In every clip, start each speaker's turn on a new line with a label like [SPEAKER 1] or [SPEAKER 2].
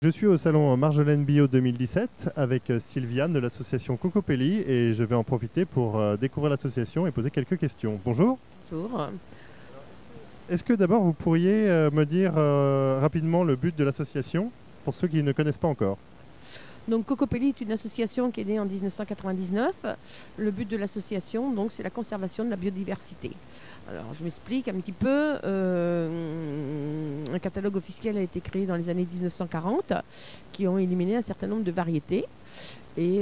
[SPEAKER 1] Je suis au salon Marjolaine Bio 2017 avec Sylviane de l'association Cocopelli et je vais en profiter pour découvrir l'association et poser quelques questions. Bonjour.
[SPEAKER 2] Bonjour.
[SPEAKER 1] Est-ce que d'abord vous pourriez me dire rapidement le but de l'association pour ceux qui ne connaissent pas encore?
[SPEAKER 2] Donc Cocopelli est une association qui est née en 1999. Le but de l'association, donc, c'est la conservation de la biodiversité. Alors, je m'explique un petit peu. Un catalogue officiel a été créé dans les années 1940 qui ont éliminé un certain nombre de variétés. Et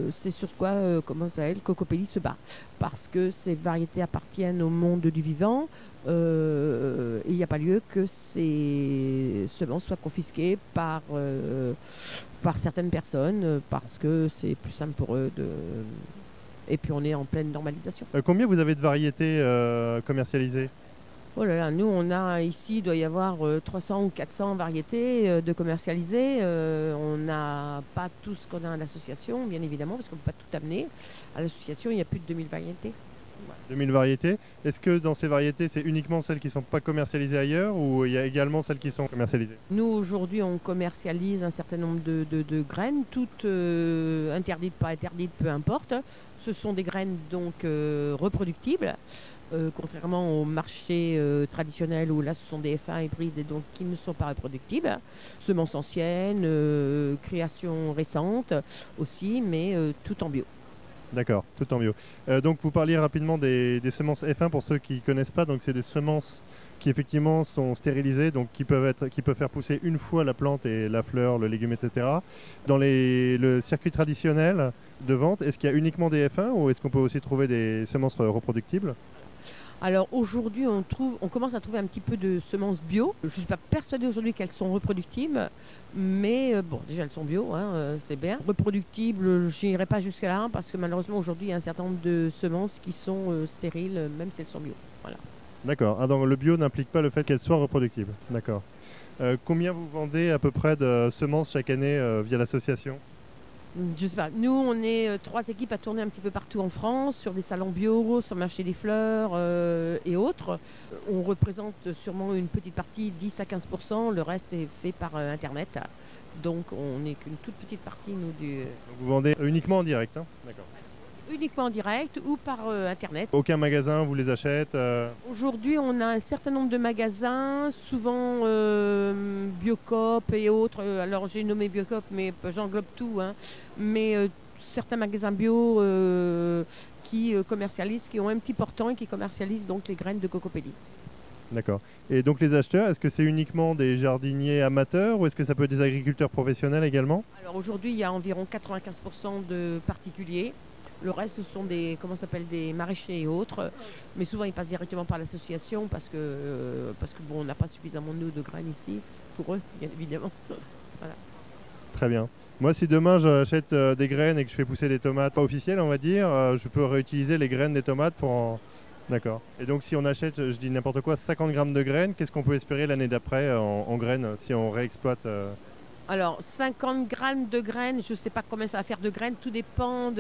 [SPEAKER 2] c'est sur quoi comment ça s'appelle, Cocopelli se bat. Parce que ces variétés appartiennent au monde du vivant. Et il n'y a pas lieu que ces semences soient confisquées par certaines personnes parce que c'est plus simple pour eux de. Et puis on est en pleine normalisation.
[SPEAKER 1] Combien vous avez de variétés commercialisées?
[SPEAKER 2] Oh là là, nous on a ici, il doit y avoir 300 ou 400 variétés de commercialisées. On n'a pas tout ce qu'on a à l'association, bien évidemment, parce qu'on ne peut pas tout amener. À l'association, il y a plus de 2000 variétés.
[SPEAKER 1] 2000 variétés. Est-ce que dans ces variétés, c'est uniquement celles qui ne sont pas commercialisées ailleurs ou il y a également celles qui sont commercialisées?
[SPEAKER 2] Nous, aujourd'hui, on commercialise un certain nombre de graines, toutes interdites, pas interdites, peu importe. Ce sont des graines donc reproductibles. Contrairement au marché traditionnel où là ce sont des F1 hybrides et donc qui ne sont pas reproductibles. Semences anciennes, créations récentes aussi, mais tout en bio.
[SPEAKER 1] D'accord, tout en bio. Donc vous parliez rapidement des semences F1 pour ceux qui ne connaissent pas. Donc c'est des semences qui effectivement sont stérilisées, donc qui peuvent faire pousser une fois la plante et la fleur, le légume, etc. Dans le circuit traditionnel de vente, est-ce qu'il y a uniquement des F1 ou est-ce qu'on peut aussi trouver des semences reproductibles?
[SPEAKER 2] Alors aujourd'hui, on commence à trouver un petit peu de semences bio. Je ne suis pas persuadée aujourd'hui qu'elles sont reproductibles, mais bon, déjà elles sont bio, hein, c'est bien. Reproductibles, je n'irai pas jusque-là, parce que malheureusement aujourd'hui, il y a un certain nombre de semences qui sont stériles, même si elles sont bio. Voilà.
[SPEAKER 1] D'accord. Ah, donc le bio n'implique pas le fait qu'elles soient reproductibles. D'accord. Combien vous vendez à peu près de semences chaque année via l'association?
[SPEAKER 2] Je sais pas. Nous, on est trois équipes à tourner un petit peu partout en France, sur des salons bio, sur le marché des fleurs et autres. On représente sûrement une petite partie, 10 à 15%. Le reste est fait par Internet. Donc, on n'est qu'une toute petite partie, nous,
[SPEAKER 1] Donc vous vendez uniquement en direct, hein? D'accord.
[SPEAKER 2] uniquement en direct ou par Internet.
[SPEAKER 1] Aucun magasin vous les achète
[SPEAKER 2] Aujourd'hui, on a un certain nombre de magasins, souvent Biocoop et autres. Alors, j'ai nommé Biocoop, mais j'englobe tout, hein. Mais certains magasins bio qui commercialisent, qui ont un petit portant et qui commercialisent donc les graines de Cocopelli.
[SPEAKER 1] D'accord. Et donc les acheteurs, est-ce que c'est uniquement des jardiniers amateurs ou est-ce que ça peut être des agriculteurs professionnels également?
[SPEAKER 2] Alors aujourd'hui, il y a environ 95% de particuliers. Le reste, ce sont des maraîchers et autres. Mais souvent, ils passent directement par l'association parce que bon, on n'a pas suffisamment nous de graines ici pour eux, bien évidemment. Voilà.
[SPEAKER 1] Très bien. Moi, si demain j'achète des graines et que je fais pousser des tomates pas officielles, on va dire, je peux réutiliser les graines des tomates pour en. D'accord. Et donc si on achète, je dis n'importe quoi, 50 grammes de graines, qu'est-ce qu'on peut espérer l'année d'après en graines si on réexploite
[SPEAKER 2] Alors, 50 grammes de graines, je ne sais pas combien ça va faire de graines, tout dépend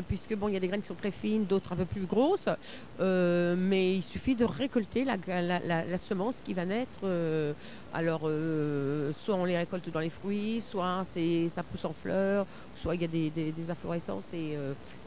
[SPEAKER 2] puisque bon, il y a des graines qui sont très fines, d'autres un peu plus grosses, mais il suffit de récolter la semence qui va naître. Soit on les récolte dans les fruits, soit ça pousse en fleurs, soit il y a des inflorescences et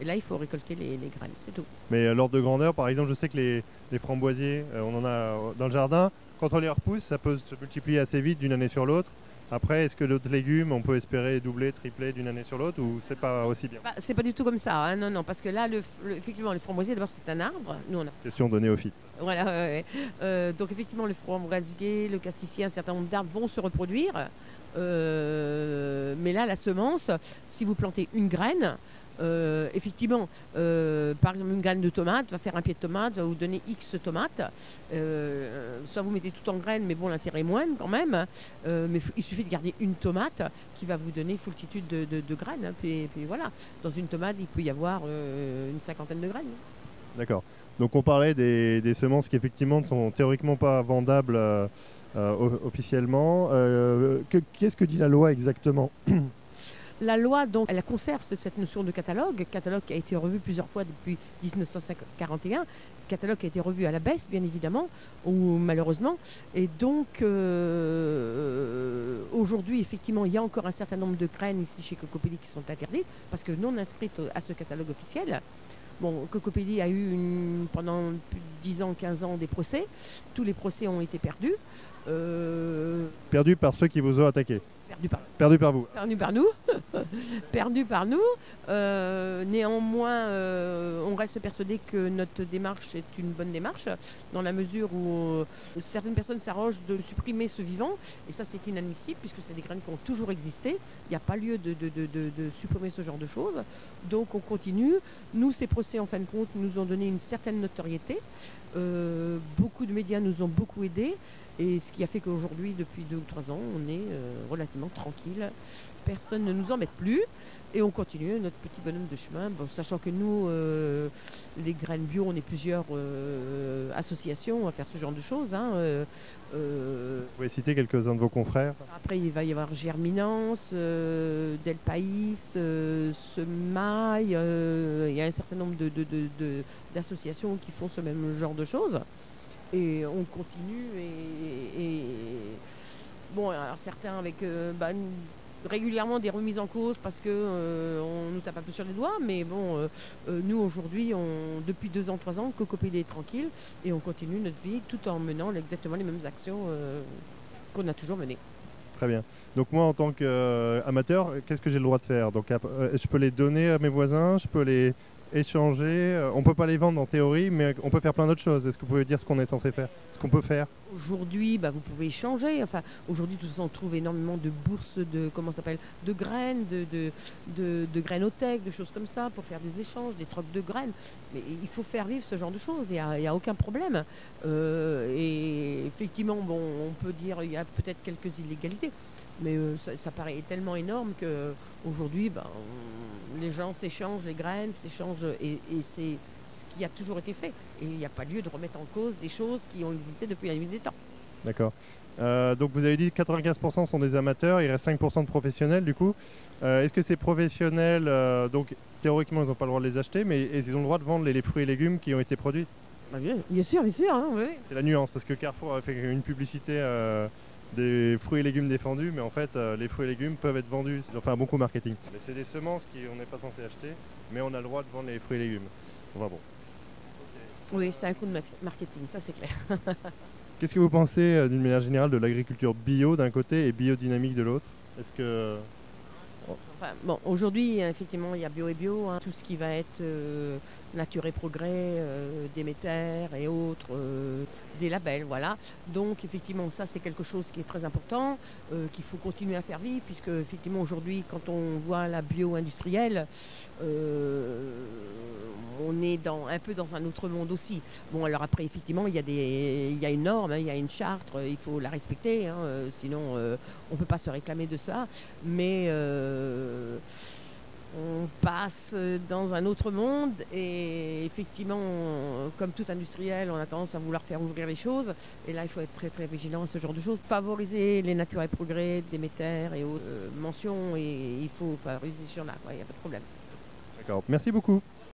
[SPEAKER 2] là il faut récolter les graines, c'est tout.
[SPEAKER 1] Mais l'ordre de grandeur, par exemple, je sais que les framboisiers, on en a dans le jardin. Quand on les repousse, ça peut se multiplier assez vite d'une année sur l'autre. Après, est-ce que d'autres légumes, on peut espérer doubler, tripler d'une année sur l'autre ou c'est pas aussi bien?
[SPEAKER 2] Bah, c'est pas du tout comme ça, hein, non, non, parce que là, effectivement, le framboisier, d'abord, c'est un arbre. Nous, on a.
[SPEAKER 1] Question de néophyte.
[SPEAKER 2] Voilà, ouais, ouais. Donc, effectivement, le framboisier, le cassis, un certain nombre d'arbres vont se reproduire. Mais là, la semence, si vous plantez une graine, effectivement, par exemple, une graine de tomate va faire un pied de tomate, va vous donner X tomates. Soit vous mettez tout en graines, mais bon, l'intérêt est moindre quand même. Mais il suffit de garder une tomate qui va vous donner une foultitude de graines, hein. Puis voilà, dans une tomate, il peut y avoir une cinquantaine de graines.
[SPEAKER 1] D'accord. Donc on parlait des semences qui effectivement ne sont théoriquement pas vendables officiellement. Qu'est-ce que dit la loi exactement?
[SPEAKER 2] La loi, donc, elle conserve cette notion de catalogue qui a été revu plusieurs fois depuis 1941, catalogue qui a été revu à la baisse, bien évidemment, ou malheureusement. Et donc, aujourd'hui, effectivement, il y a encore un certain nombre de graines ici chez Cocopelli qui sont interdites, parce que non inscrites à ce catalogue officiel. Bon, Cocopelli a eu pendant plus de 10 ans, 15 ans des procès. Tous les procès ont été perdus.
[SPEAKER 1] Perdu par ceux qui vous ont attaqué.
[SPEAKER 2] Perdu
[SPEAKER 1] par vous.
[SPEAKER 2] Perdu par nous. Perdu par nous. Néanmoins, on reste persuadé que notre démarche est une bonne démarche, dans la mesure où certaines personnes s'arrogent de supprimer ce vivant, et ça c'est inadmissible, puisque c'est des graines qui ont toujours existé. Il n'y a pas lieu de supprimer ce genre de choses. Donc on continue. Nous, ces procès, en fin de compte, nous ont donné une certaine notoriété. Beaucoup de médias nous ont beaucoup aidés. Et ce qui a fait qu'aujourd'hui, depuis 2 ou 3 ans, on est relativement tranquille. Personne ne nous embête plus. Et on continue notre petit bonhomme de chemin. Bon, sachant que nous, les graines bio, on est plusieurs associations à faire ce genre de choses. Hein,
[SPEAKER 1] vous pouvez citer quelques-uns de vos confrères?
[SPEAKER 2] Après, il va y avoir Germinance, Del País, Semaille. Il y a un certain nombre d'associations qui font ce même genre de choses. Et on continue et bon, alors certains avec régulièrement des remises en cause parce que on nous tape un peu sur les doigts, mais bon, nous aujourd'hui, depuis 2 ans, 3 ans, Cocopelli est tranquille et on continue notre vie tout en menant exactement les mêmes actions qu'on a toujours menées.
[SPEAKER 1] Très bien. Donc moi, en tant qu'amateur, qu'est-ce que j'ai le droit de faire? Donc, je peux les donner à mes voisins, je peux les échanger. On ne peut pas les vendre en théorie, mais on peut faire plein d'autres choses. Est-ce que vous pouvez dire ce qu'on est censé faire? Ce qu'on peut faire?
[SPEAKER 2] Aujourd'hui, vous pouvez échanger. Enfin, aujourd'hui, tout ça, on trouve énormément de bourses de graines, de grainothèques, de choses comme ça, pour faire des échanges, des trocs de graines. Mais il faut faire vivre ce genre de choses. Il n'y a aucun problème. Et effectivement, bon, on peut dire il y a peut-être quelques illégalités. Mais ça paraît tellement énorme qu'aujourd'hui, les gens s'échangent les graines, et c'est ce qui a toujours été fait. Et il n'y a pas lieu de remettre en cause des choses qui ont existé depuis la nuit des temps.
[SPEAKER 1] D'accord. Donc vous avez dit que 95% sont des amateurs, il reste 5% de professionnels du coup. Est-ce que ces professionnels, donc théoriquement ils n'ont pas le droit de les acheter, mais ils ont le droit de vendre les fruits et légumes qui ont été produits?
[SPEAKER 2] Bien sûr, hein, oui.
[SPEAKER 1] C'est la nuance, parce que Carrefour a fait une publicité des fruits et légumes défendus, mais en fait les fruits et légumes peuvent être vendus. Ils ont fait un bon coup marketing. Mais c'est des semences qu'on n'est pas censé acheter, mais on a le droit de vendre les fruits et légumes. Enfin bon.
[SPEAKER 2] Oui, c'est un coup de marketing, ça c'est clair.
[SPEAKER 1] Qu'est-ce que vous pensez d'une manière générale de l'agriculture bio d'un côté et biodynamique de l'autre? Est-ce que...
[SPEAKER 2] Enfin, bon, aujourd'hui, effectivement, il y a bio et bio, hein, tout ce qui va être Nature et Progrès, Déméter et autres, des labels, voilà. Donc, effectivement, ça, c'est quelque chose qui est très important, qu'il faut continuer à faire vivre, puisque, effectivement, aujourd'hui, quand on voit la bio-industrielle, on est un peu dans un autre monde aussi. Bon, alors après, effectivement, il y a une norme, hein, il y a une charte, il faut la respecter, hein, sinon on ne peut pas se réclamer de ça. Mais on passe dans un autre monde et effectivement, comme tout industriel, on a tendance à vouloir faire ouvrir les choses. Et là, il faut être très très vigilant à ce genre de choses. Favoriser les Nature et Progrès, Déméter et autres mentions, et il faut favoriser ces gens-là, il n'y a pas de problème.
[SPEAKER 1] D'accord, merci beaucoup.